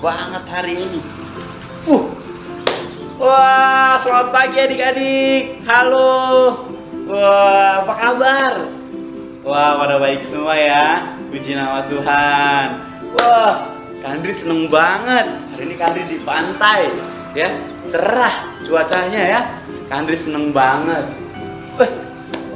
banget hari ini. Wah, selamat pagi adik-adik. Halo. Wah, apa kabar? Wah, pada baik semua ya. Puji nama Tuhan. Wah, Kandri seneng banget. Hari ini Kandri di pantai, ya. Cerah cuacanya ya. Kandri seneng banget.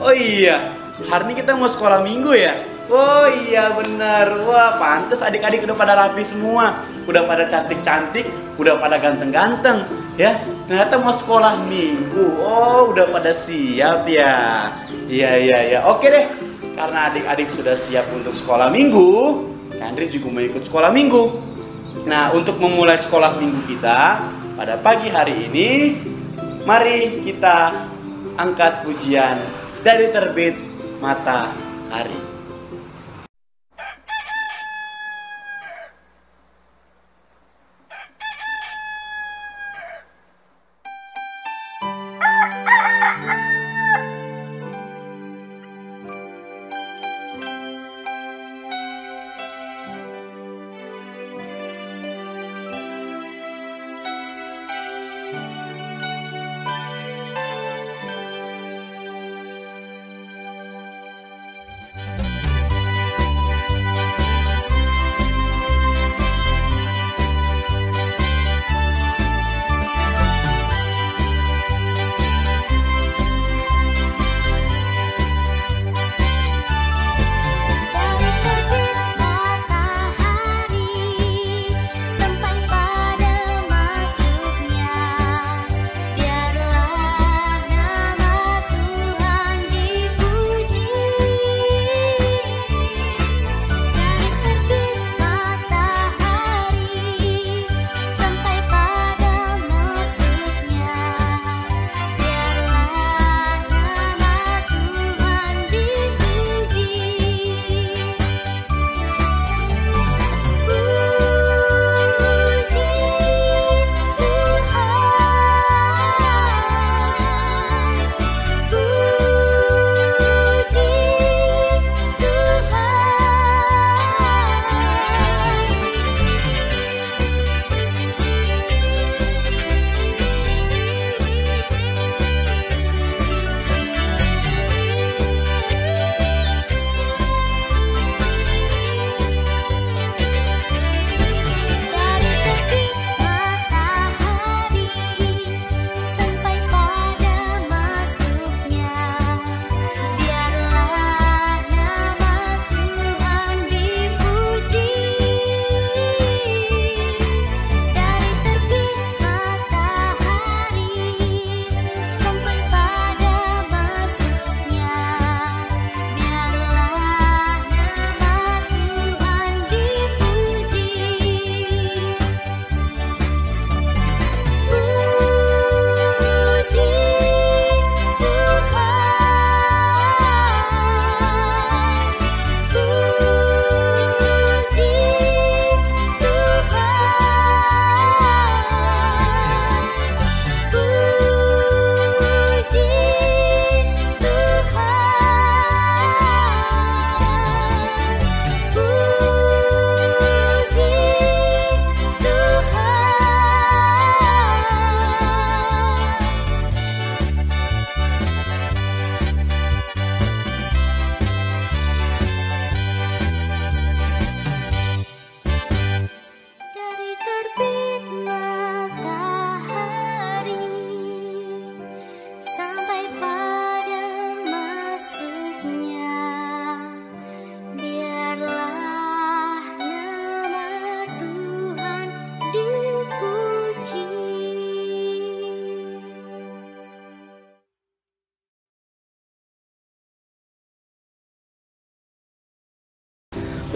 Oh iya, hari ini kita mau sekolah minggu ya. Oh iya bener. Wah, pantes adik-adik udah pada rapi semua. Udah pada cantik-cantik, udah pada ganteng-ganteng, ya. Ternyata mau sekolah minggu. Oh, udah pada siap ya. Iya. Oke deh. Karena adik-adik sudah siap untuk sekolah minggu, Kandri juga mau ikut sekolah minggu. Nah, untuk memulai sekolah minggu kita pada pagi hari ini, mari kita angkat pujian dari terbit matahari.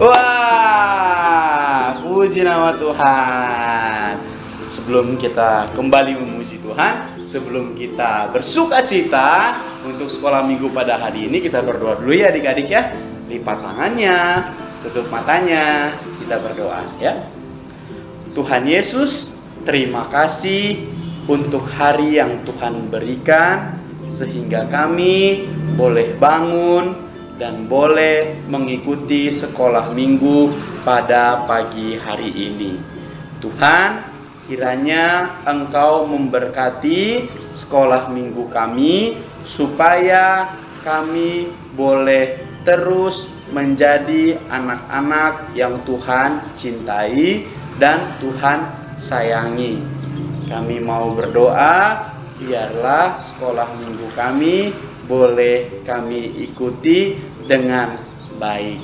Wah, puji nama Tuhan. Sebelum kita kembali memuji Tuhan, sebelum kita bersuka cita untuk sekolah minggu pada hari ini, kita berdoa dulu ya adik-adik ya. Lipat tangannya, tutup matanya, kita berdoa ya. Tuhan Yesus, terima kasih untuk hari yang Tuhan berikan, sehingga kami boleh bangun dan boleh mengikuti sekolah minggu pada pagi hari ini. Tuhan, kiranya Engkau memberkati sekolah minggu kami, supaya kami boleh terus menjadi anak-anak yang Tuhan cintai dan Tuhan sayangi. Kami mau berdoa, biarlah sekolah minggu kami boleh kami ikuti dengan baik.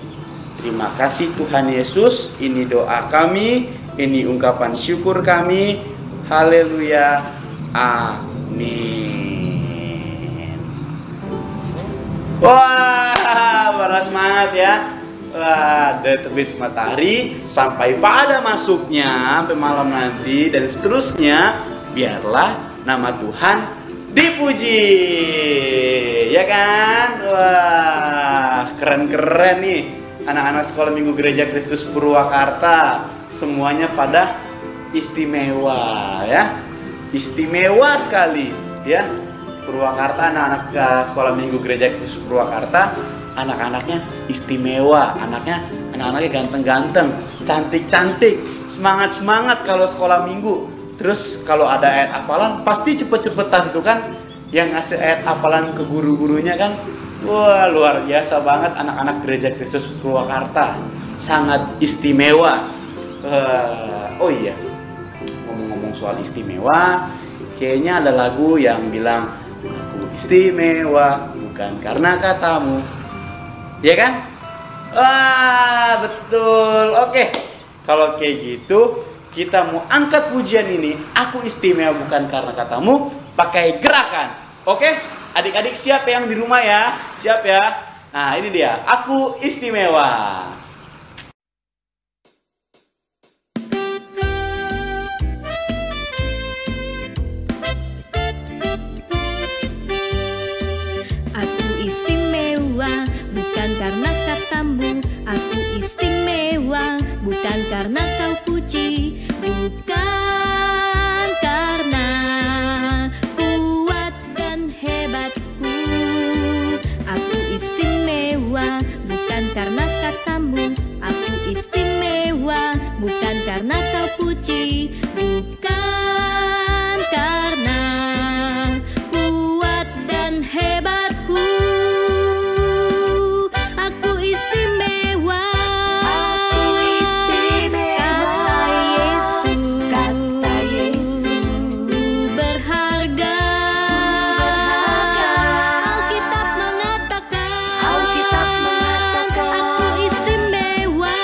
Terima kasih Tuhan Yesus, ini doa kami, ini ungkapan syukur kami. Haleluya, amin. Wah, panas semangat ya. Wah, dari terbit matahari sampai pada masuknya, sampai malam nanti dan seterusnya. Biarlah nama Tuhan dipuji, ya kan? Wah, keren-keren nih anak-anak sekolah minggu Gereja Kristus Purwakarta. Semuanya pada istimewa ya, istimewa sekali ya. Purwakarta, anak-anak sekolah minggu Gereja Kristus Purwakarta, anak-anaknya istimewa, anak-anaknya ganteng-ganteng, cantik-cantik, semangat-semangat kalau sekolah minggu. Terus kalau ada ayat hafalan pasti cepet-cepetan tuh kan, yang ngasih ayat hafalan ke guru-gurunya kan. Wah, luar biasa banget anak-anak Gereja Kristus Purwakarta, sangat istimewa. Oh iya, ngomong-ngomong soal istimewa, kayaknya ada lagu yang bilang aku istimewa bukan karena katamu, ya kan? Wah, betul. Oke, kalau kayak gitu kita mau angkat pujian ini, aku istimewa bukan karena katamu, pakai gerakan. Oke, adik-adik siap yang di rumah ya? Siap ya? Nah, ini dia, aku istimewa. Aku istimewa bukan karena katamu, aku istimewa bukan karena kau puji, bukan karena kuat dan hebatku. Aku istimewa bukan karena katamu, aku istimewa bukan karena kau puji, bukan karena kuat dan hebatku. Aku istimewa, kata Yesus, ku berharga. Alkitab mengatakan, aku istimewa,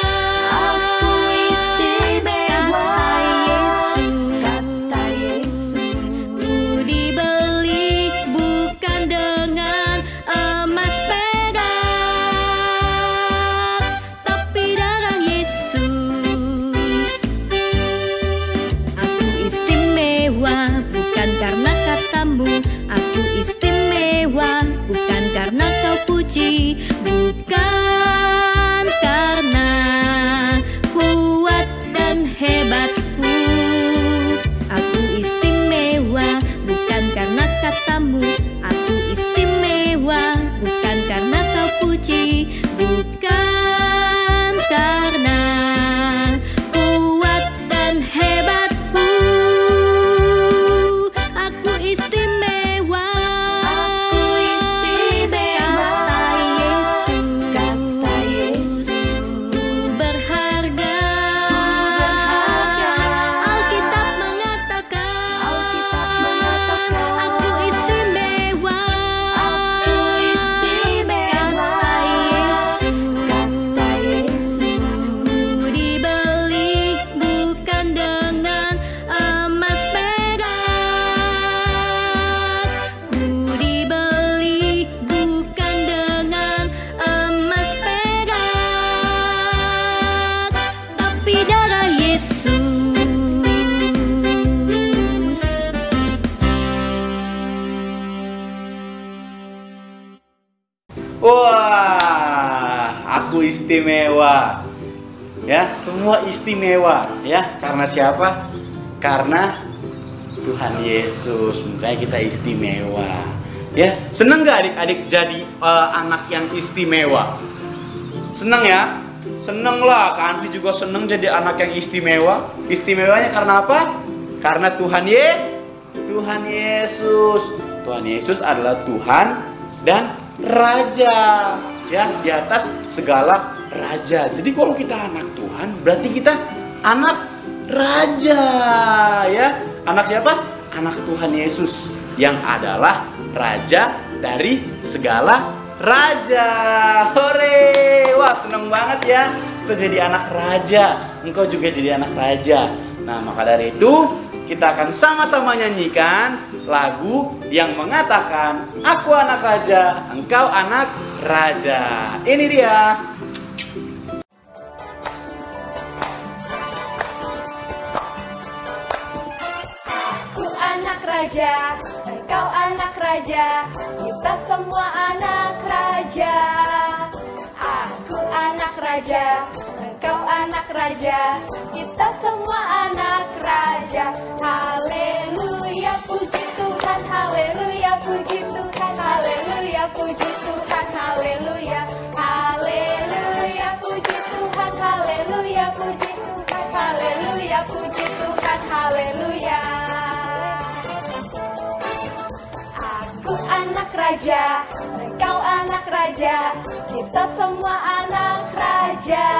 kata Yesus, ku dibeli bukan dengan emas perak, tapi darah Yesus. Aku istimewa bukan karena katamu, aku istimewa bukan karena kau puji, bukan karena kuat dan hebatku. Aku istimewa bukan karena katamu, aku istimewa bukan karena kau puji, bukan karena kuat dan hebatku. Aku istimewa, kata Yesus, ku berharga. Alkitab mengatakan, aku istimewa, kata Yesus, ku dibeli bukan dengan emas perak, ku dibeli bukan dengan emas perak, tapi darah Yesus. Wah, aku istimewa. Ya, semua istimewa ya. Karena siapa? Karena Tuhan Yesus. Makanya kita istimewa. Ya, seneng gak adik-adik jadi anak yang istimewa? Seneng ya? seneng lah. Kak Andri juga seneng jadi anak yang istimewa. Istimewanya karena apa? Karena Tuhan Yesus. Tuhan Yesus adalah Tuhan dan Raja, ya, di atas segala raja. Jadi kalau kita anak Tuhan, berarti kita anak Raja, ya. Anak siapa? Anak Tuhan Yesus yang adalah Raja dari segala raja. Hore! Wah, seneng banget ya. Kita jadi anak raja. Engkau juga jadi anak raja. Nah, maka dari itu kita akan sama-sama nyanyikan lagu yang mengatakan, aku anak raja, engkau anak raja. Ini dia. Aku anak raja, engkau anak raja, kita semua anak raja. Aku anak raja, engkau anak raja, kita semua anak raja. Haleluya, puji Tuhan, haleluya, puji Tuhan, haleluya, puji Tuhan, haleluya. Haleluya, puji Tuhan, haleluya, puji Tuhan, haleluya, puji Tuhan, haleluya. Aku anak raja, engkau anak raja, kita semua anak raja.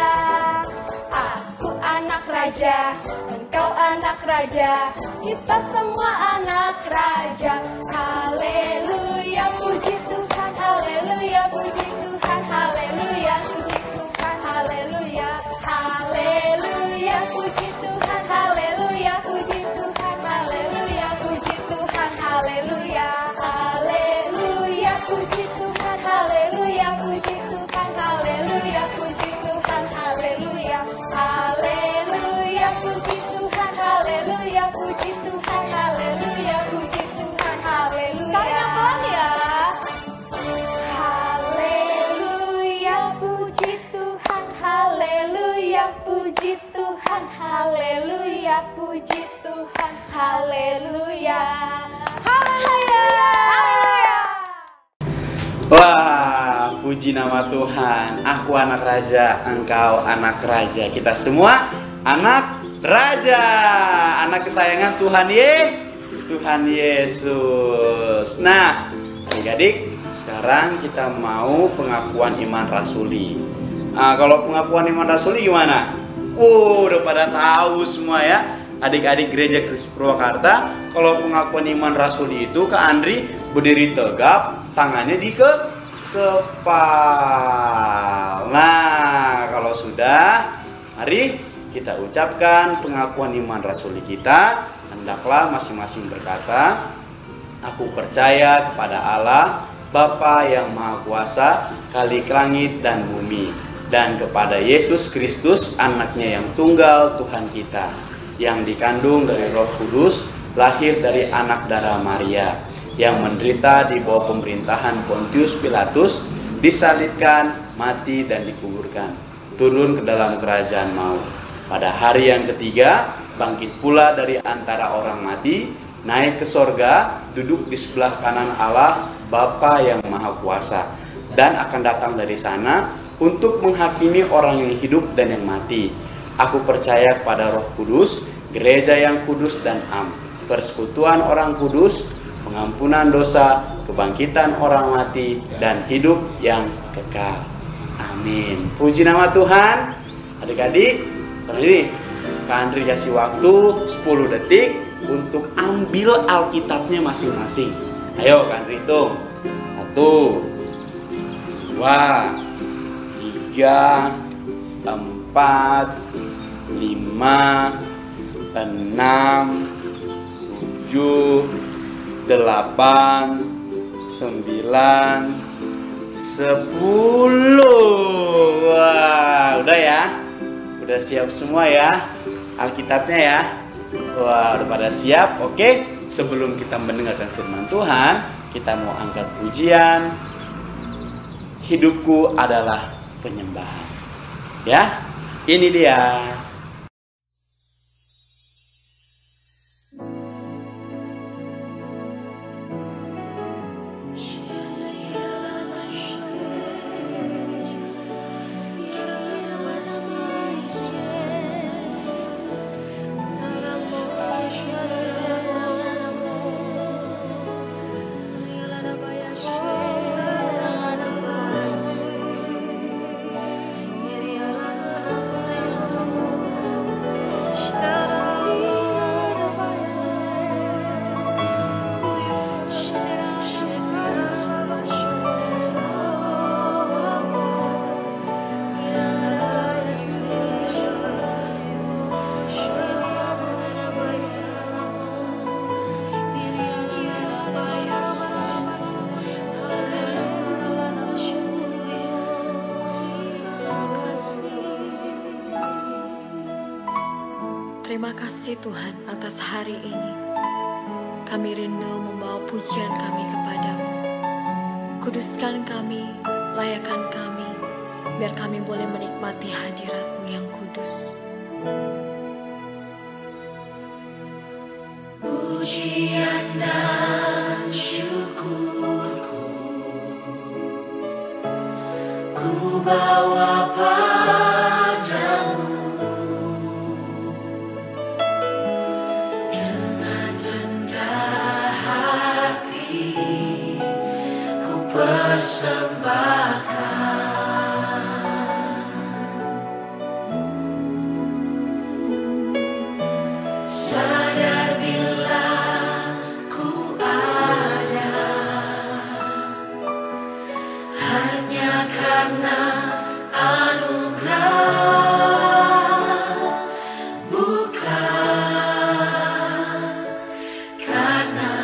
Aku anak raja, engkau anak raja, kita semua anak raja. Haleluya, puji Tuhan, haleluya, puji Tuhan, haleluya, puji Tuhan, haleluya. Haleluya, puji Tuhan, haleluya, puji Tuhan, haleluya, puji Tuhan, haleluya. Haleluya, puji Tuhan, haleluya, puji Tuhan, haleluya, puji Tuhan, haleluya. Haleluya, puji Tuhan, haleluya, puji Tuhan, haleluya, puji Tuhan, haleluya. Sekarang yang pelan ya. Haleluya, puji Tuhan, haleluya, puji Tuhan, haleluya, puji Tuhan, haleluya. Haleluya. Haleluya. Wah, puji nama Tuhan. Aku anak raja, engkau anak raja. Kita semua anak raja, anak kesayangan Tuhan Yesus. Nah, adik-adik, sekarang kita mau pengakuan iman rasuli. Nah, kalau pengakuan iman rasuli gimana? Udah pada tahu semua ya. Adik-adik Gereja Kristus Purwakarta, kalau pengakuan iman rasuli itu Kak Andri berdiri tegap, tangannya di kepala. Nah, kalau sudah, mari kita ucapkan pengakuan iman rasuli kita. Hendaklah masing-masing berkata, aku percaya kepada Allah, Bapa yang Maha Kuasa, Khalik langit dan bumi, dan kepada Yesus Kristus, anaknya yang tunggal Tuhan kita, yang dikandung dari Roh Kudus, lahir dari anak darah Maria, yang menderita di bawah pemerintahan Pontius Pilatus, disalibkan, mati dan dikuburkan, turun ke dalam kerajaan maut. Pada hari yang ketiga, bangkit pula dari antara orang mati, naik ke sorga, duduk di sebelah kanan Allah, Bapa yang Maha Kuasa, dan akan datang dari sana untuk menghakimi orang yang hidup dan yang mati. Aku percaya kepada Roh Kudus, gereja yang kudus dan am, persekutuan orang kudus, pengampunan dosa, kebangkitan orang mati, dan hidup yang kekal. Amin. Puji nama Tuhan. Adik-adik, ini Kak Andri kasih waktu 10 detik untuk ambil Alkitabnya masing-masing. Ayo Kak Andri hitung. 1, 2, 3, 4, 5, 6, 7, 8, 9, 10. Wah, udah ya? Udah siap semua ya Alkitabnya ya? Wah, udah pada siap? Oke, sebelum kita mendengarkan firman Tuhan, kita mau angkat pujian. Hidupku adalah penyembahan. Ya, ini dia. Terima kasih Tuhan atas hari ini. Kami rindu membawa pujian kami kepadamu. Kuduskan kami, layakan kami, biar kami boleh menikmati hadirat-Mu yang kudus. Pujian dan syukurku ku bawa padamu dengan rendah hati ku persembahkan. Sadar bila ku ada hanya karena anugerah, bukan karena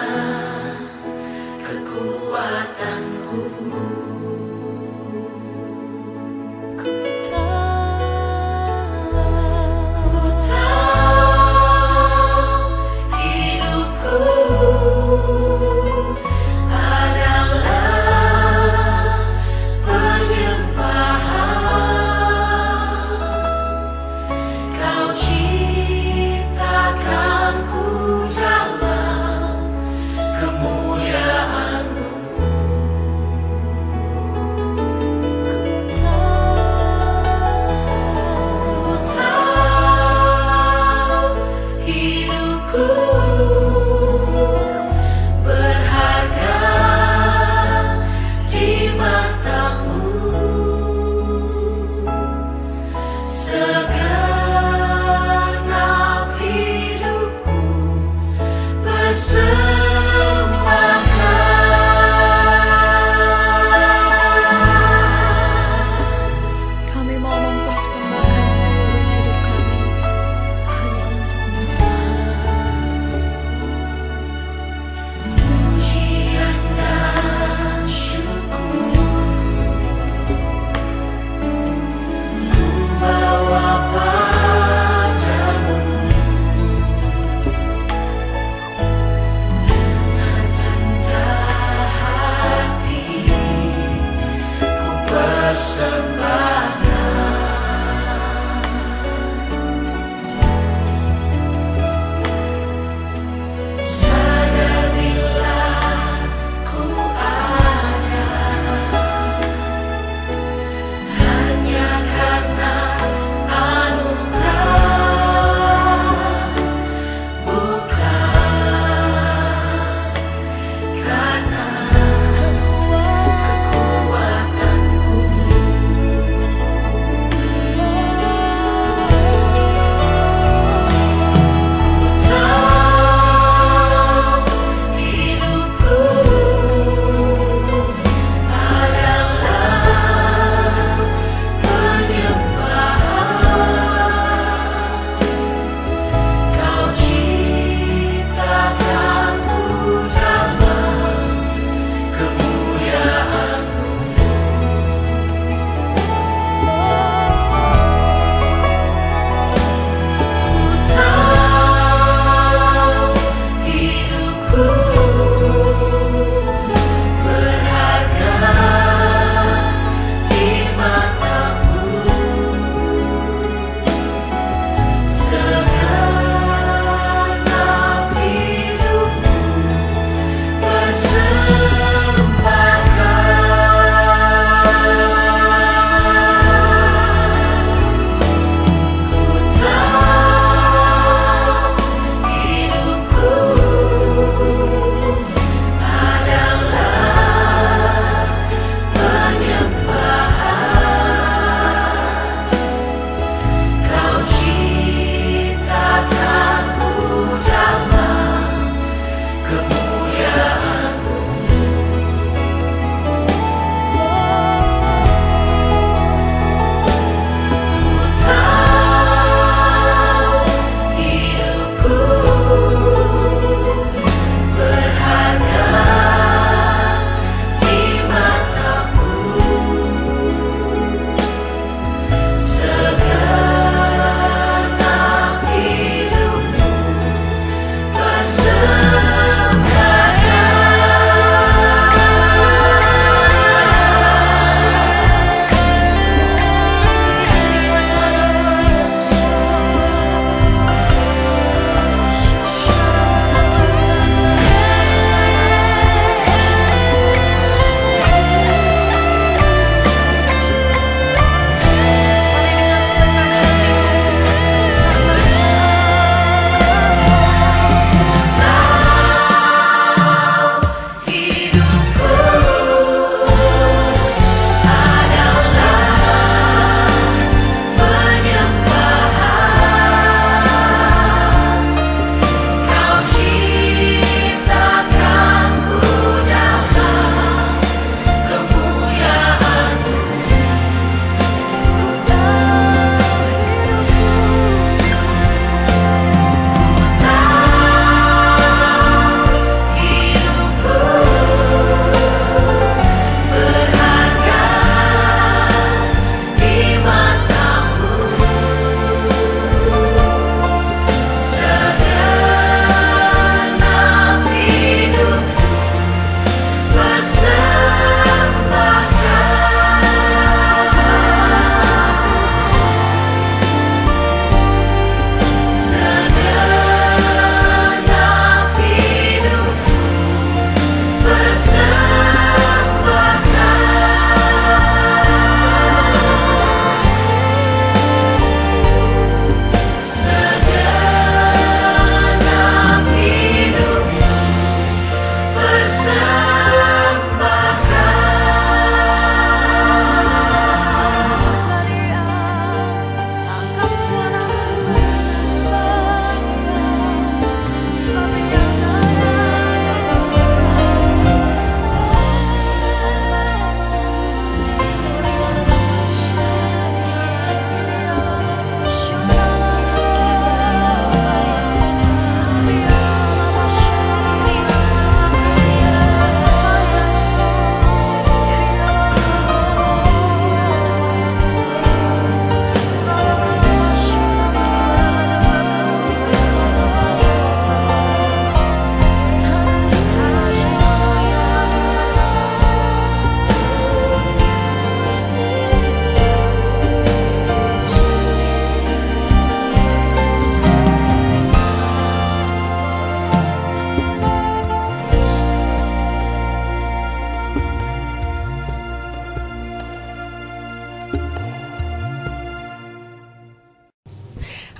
kekuatanku. Ku tahu hidupku adalah penyembahan. Kau ciptakanku dalam kemuliaan-Mu. Ku tahu hidupku berharga di mata-Mu. Segenap hidupku persembahkan. Kami mau mempersembahkan seluruh hidup kami hanya untuk-Mu Tuhan. Pujian dan syukur ku bawa padamu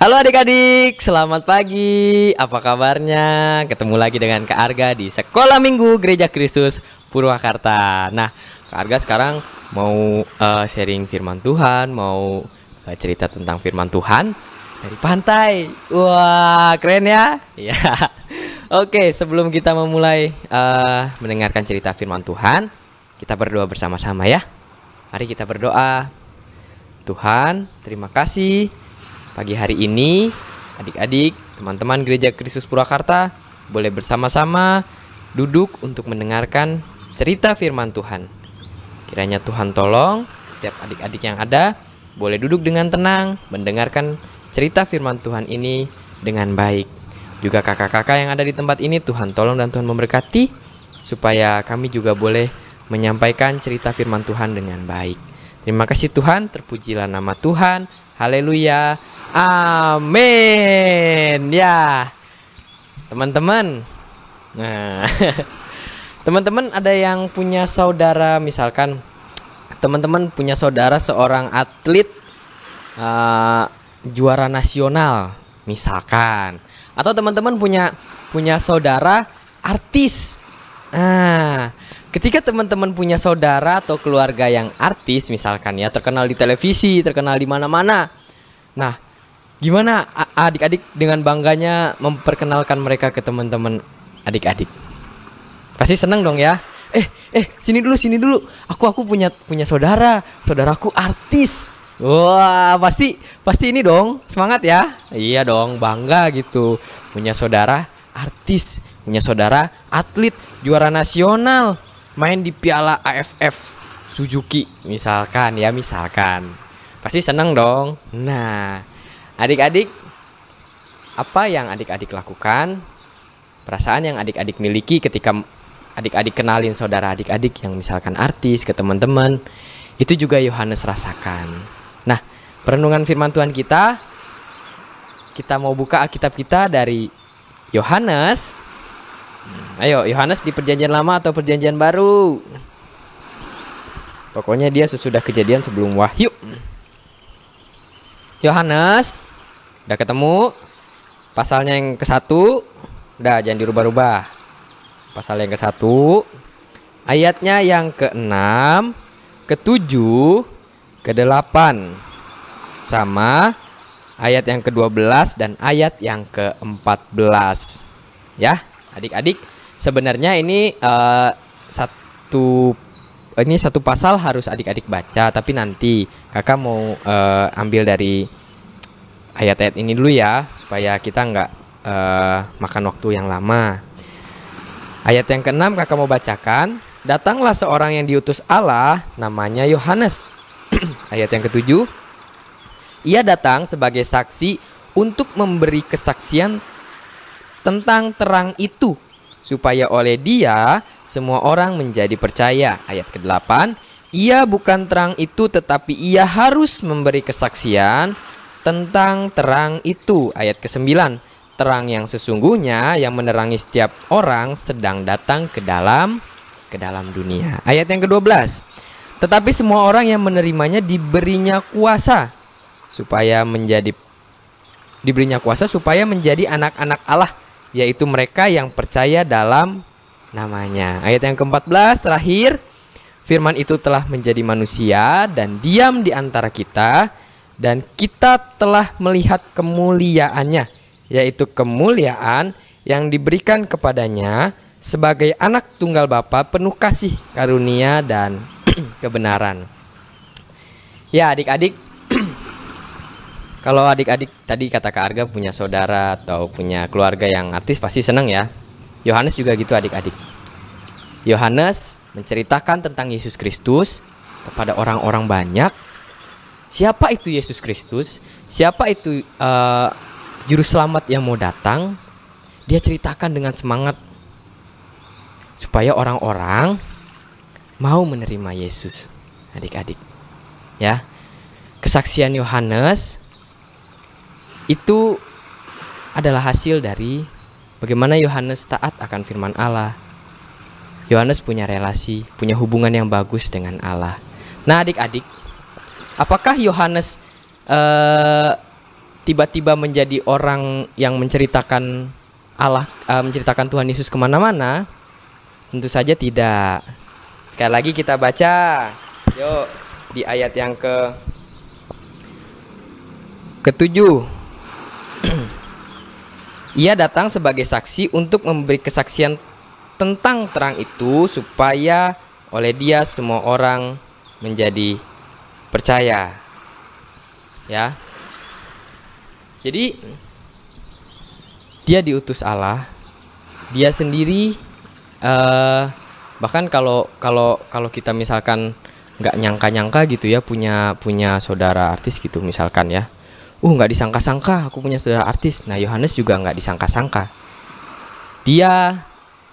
Halo adik-adik, selamat pagi. Apa kabarnya? Ketemu lagi dengan Kak Arga di Sekolah Minggu Gereja Kristus Purwakarta. Nah, Kak Arga sekarang mau sharing firman Tuhan, mau cerita tentang firman Tuhan dari pantai. Wah, keren ya? Iya. Oke, sebelum kita memulai mendengarkan cerita firman Tuhan, kita berdoa bersama-sama ya. Mari kita berdoa. Tuhan, terima kasih pagi hari ini adik-adik, teman-teman Gereja Kristus Purwakarta boleh bersama-sama duduk untuk mendengarkan cerita firman Tuhan. Kiranya Tuhan tolong setiap adik-adik yang ada boleh duduk dengan tenang mendengarkan cerita firman Tuhan ini dengan baik. Juga kakak-kakak yang ada di tempat ini, Tuhan tolong dan Tuhan memberkati supaya kami juga boleh menyampaikan cerita firman Tuhan dengan baik. Terima kasih Tuhan, terpujilah nama Tuhan. Haleluya. Amin. Ya. Teman-teman. Nah, teman-teman ada yang punya saudara, misalkan teman-teman punya saudara seorang atlet juara nasional, misalkan. Atau teman-teman punya saudara artis. Nah, ketika teman-teman punya saudara atau keluarga yang artis, misalkan ya, terkenal di televisi, terkenal di mana-mana. Nah, gimana adik-adik dengan bangganya memperkenalkan mereka ke teman-teman adik-adik? Pasti seneng dong ya. Sini dulu. Aku punya saudaraku artis. Wah, pasti ini dong, semangat ya. Iya dong, bangga gitu. Punya saudara artis, punya saudara atlet juara nasional, main di Piala AFF Suzuki misalkan. Pasti seneng dong. Nah, adik-adik, apa yang adik-adik lakukan? Perasaan yang adik-adik miliki ketika adik-adik kenalin saudara adik-adik yang misalkan artis ke teman-teman, itu juga Yohanes rasakan. Nah, perenungan firman Tuhan kita mau buka Alkitab kita dari Yohanes. Ayo, Yohanes di Perjanjian Lama atau Perjanjian Baru? Pokoknya dia sesudah kejadian sebelum Wahyu. Yohanes, udah ketemu? Pasalnya yang ke-1, udah jangan dirubah-rubah. Pasal yang ke-1, ayatnya yang ke-6, ke-7, ke-8, sama ayat yang ke-12 dan ayat yang ke-14. Ya, adik-adik, sebenarnya ini satu pasal harus adik-adik baca, tapi nanti kakak mau ambil dari ayat-ayat ini dulu ya, supaya kita nggak makan waktu yang lama. Ayat yang ke-6 kakak mau bacakan. Datanglah seorang yang diutus Allah, namanya Yohanes. Ayat yang ke-7, ia datang sebagai saksi untuk memberi kesaksian tentang terang itu, supaya oleh dia semua orang menjadi percaya. Ayat ke-8, ia bukan terang itu, tetapi ia harus memberi kesaksian tentang terang itu. Ayat ke-9, terang yang sesungguhnya yang menerangi setiap orang sedang datang ke dalam dunia. Ayat yang ke-12, tetapi semua orang yang menerimanya diberinya kuasa supaya menjadi anak-anak Allah, yaitu mereka yang percaya dalam namanya. Ayat yang ke-14 terakhir, firman itu telah menjadi manusia dan diam di antara kita, dan kita telah melihat kemuliaannya, yaitu kemuliaan yang diberikan kepadanya sebagai anak tunggal Bapa, penuh kasih, karunia, dan kebenaran. Ya adik-adik, kalau adik-adik tadi kata Kak Arga punya saudara atau punya keluarga yang artis, pasti senang ya. Yohanes juga gitu adik-adik. Yohanes menceritakan tentang Yesus Kristus kepada orang-orang banyak. Siapa itu Yesus Kristus? Siapa itu juru selamat yang mau datang? Dia ceritakan dengan semangat supaya orang-orang mau menerima Yesus, adik-adik. Ya, kesaksian Yohanes itu adalah hasil dari bagaimana Yohanes taat akan firman Allah. Yohanes punya relasi, punya hubungan yang bagus dengan Allah. Nah adik-adik, apakah Yohanes tiba-tiba menjadi orang yang menceritakan Allah, menceritakan Tuhan Yesus kemana-mana? Tentu saja tidak. Sekali lagi kita baca, yuk, di ayat yang ketujuh. Ia datang sebagai saksi untuk memberi kesaksian tentang terang itu, supaya oleh dia semua orang menjadi percaya. Ya. Jadi dia diutus Allah, dia sendiri, bahkan kalau kita misalkan nggak nyangka-nyangka gitu ya, punya saudara artis gitu misalkan ya, nggak disangka-sangka aku punya saudara artis. Nah, Yohanes juga nggak disangka-sangka. Dia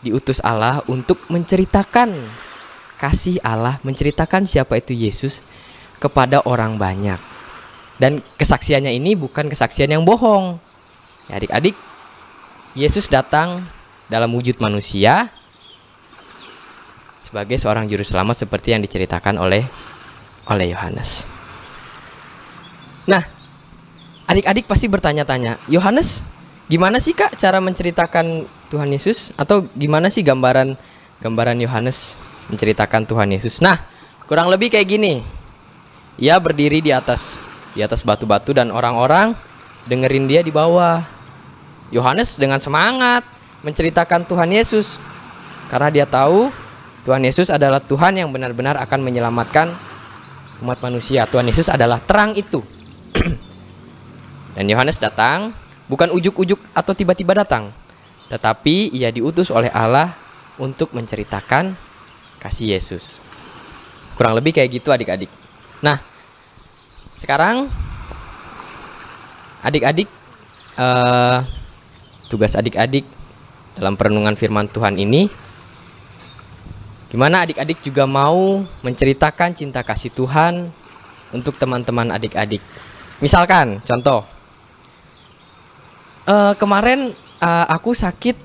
diutus Allah untuk menceritakan kasih Allah, menceritakan siapa itu Yesus kepada orang banyak. Dan kesaksiannya ini bukan kesaksian yang bohong. Ya, adik-adik, Yesus datang dalam wujud manusia sebagai seorang juru selamat seperti yang diceritakan oleh Yohanes. Nah, adik-adik pasti bertanya-tanya, Yohanes, gimana sih Kak cara menceritakan Tuhan Yesus? Atau gimana sih gambaran Yohanes menceritakan Tuhan Yesus? Nah, kurang lebih kayak gini. Ia berdiri di atas batu-batu dan orang-orang dengerin dia di bawah. Yohanes dengan semangat menceritakan Tuhan Yesus karena dia tahu Tuhan Yesus adalah Tuhan yang benar-benar akan menyelamatkan umat manusia. Tuhan Yesus adalah terang itu. Dan Yohanes datang bukan ujuk-ujuk atau tiba-tiba datang, tetapi ia diutus oleh Allah untuk menceritakan kasih Yesus. Kurang lebih kayak gitu adik-adik. Nah, sekarang adik-adik, tugas adik-adik dalam perenungan firman Tuhan ini, gimana adik-adik juga mau menceritakan cinta kasih Tuhan untuk teman-teman adik-adik. Misalkan, contoh, kemarin aku sakit,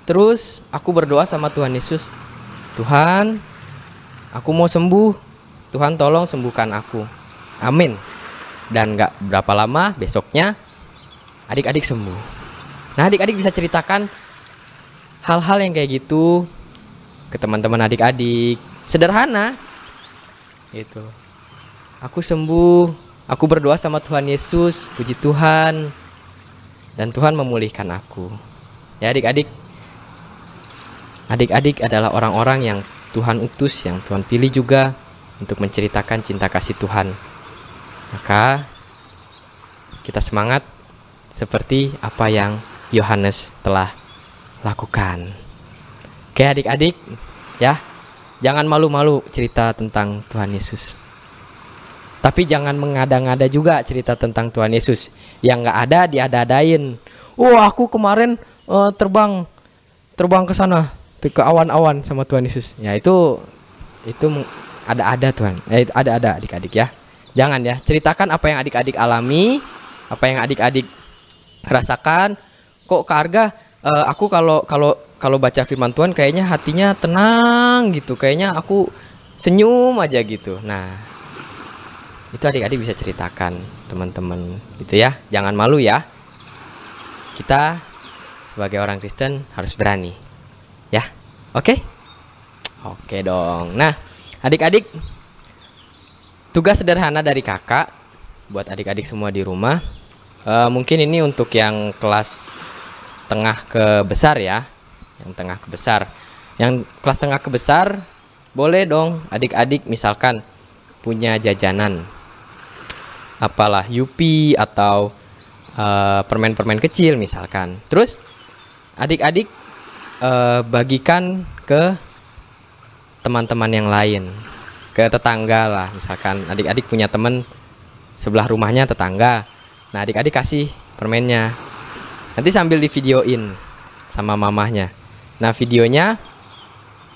terus aku berdoa sama Tuhan Yesus, Tuhan, aku mau sembuh, Tuhan tolong sembuhkan aku, amin. Dan gak berapa lama besoknya adik-adik sembuh. Nah, adik-adik bisa ceritakan hal-hal yang kayak gitu ke teman-teman adik-adik. Sederhana gitu. Aku sembuh, aku berdoa sama Tuhan Yesus, puji Tuhan, dan Tuhan memulihkan aku. Ya adik-adik, adik-adik adalah orang-orang yang Tuhan utus, yang Tuhan pilih juga untuk menceritakan cinta kasih Tuhan. Maka kita semangat seperti apa yang Yohanes telah lakukan. Oke adik-adik, ya, jangan malu-malu cerita tentang Tuhan Yesus. Tapi jangan mengada-ngada juga cerita tentang Tuhan Yesus. Yang gak ada diada-adain. Aku kemarin terbang ke sana, ke awan-awan sama Tuhan Yesus. Ya itu ada-ada Tuhan. Ada-ada adik-adik ya. Jangan ya, ceritakan apa yang adik-adik alami, apa yang adik-adik rasakan. Kok Kak Arga, aku kalau baca firman Tuhan kayaknya hatinya tenang gitu, kayaknya aku senyum aja gitu. Nah, itu adik-adik bisa ceritakan teman-teman gitu ya. Jangan malu ya. Kita sebagai orang Kristen harus berani. Ya. Oke? Oke dong. Nah, adik-adik, tugas sederhana dari kakak buat adik-adik semua di rumah. Mungkin ini untuk yang kelas tengah ke besar ya. Yang tengah ke besar. Yang kelas tengah ke besar, boleh dong adik-adik misalkan punya jajanan, apalah Yupi atau permen-permen kecil misalkan. Terus adik-adik bagikan ke teman-teman yang lain, ke tetangga lah. Misalkan adik-adik punya teman sebelah rumahnya tetangga, nah adik-adik kasih permennya, nanti sambil divideoin sama mamahnya. Nah videonya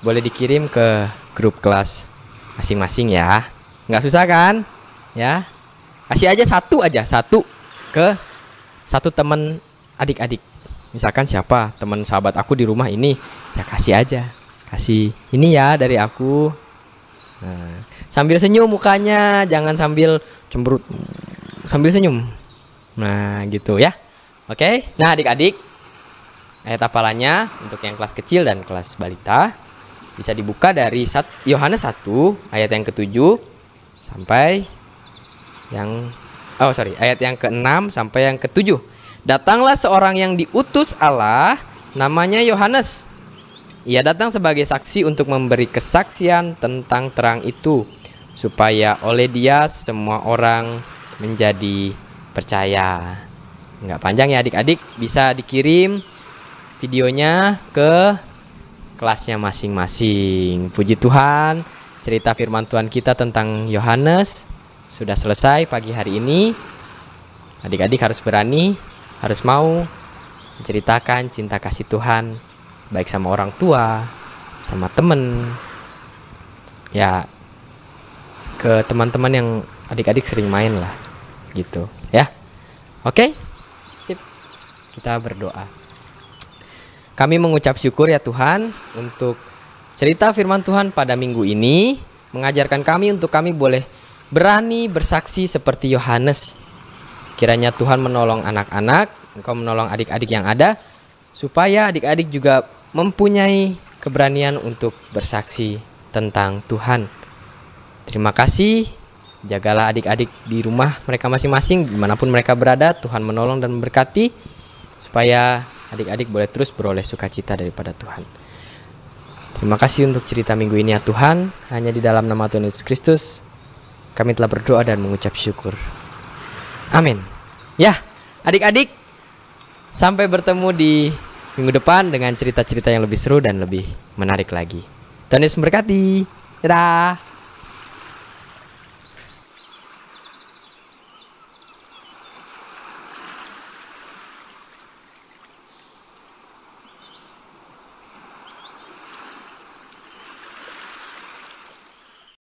boleh dikirim ke grup kelas masing-masing ya. Nggak susah kan? Ya, kasih aja satu ke satu teman adik-adik. Misalkan siapa teman sahabat aku di rumah ini, ya kasih aja, kasih ini ya dari aku. Nah, sambil senyum mukanya, jangan sambil cemberut, sambil senyum. Nah, gitu ya. Oke. Nah, adik-adik, ayat hafalannya untuk yang kelas kecil dan kelas balita bisa dibuka dari Yohanes 1 ayat yang ke-7 sampai ayat yang ke-6 sampai yang ke-7. Datanglah seorang yang diutus Allah, namanya Yohanes. Ia datang sebagai saksi untuk memberi kesaksian tentang terang itu, supaya oleh dia semua orang menjadi percaya. Nggak panjang ya adik-adik, bisa dikirim videonya ke kelasnya masing-masing. Puji Tuhan, cerita firman Tuhan kita tentang Yohanes sudah selesai pagi hari ini. Adik-adik harus berani, harus mau menceritakan cinta kasih Tuhan, baik sama orang tua, sama temen, ya ke teman-teman yang adik-adik sering main lah, gitu ya. Oke, sip. Kita berdoa. Kami mengucap syukur ya Tuhan untuk cerita firman Tuhan pada minggu ini, mengajarkan kami untuk kami boleh berani bersaksi seperti Yohanes. Kiranya Tuhan menolong anak-anak, Engkau menolong adik-adik yang ada, supaya adik-adik juga mempunyai keberanian untuk bersaksi tentang Tuhan. Terima kasih, jagalah adik-adik di rumah mereka masing-masing, dimanapun mereka berada. Tuhan menolong dan memberkati, supaya adik-adik boleh terus beroleh sukacita daripada Tuhan. Terima kasih untuk cerita minggu ini ya Tuhan. Hanya di dalam nama Tuhan Yesus Kristus kami telah berdoa dan mengucap syukur. Amin. Ya, adik-adik, sampai bertemu di minggu depan dengan cerita-cerita yang lebih seru dan lebih menarik lagi. Tuhan Yesus memberkati. Dadah.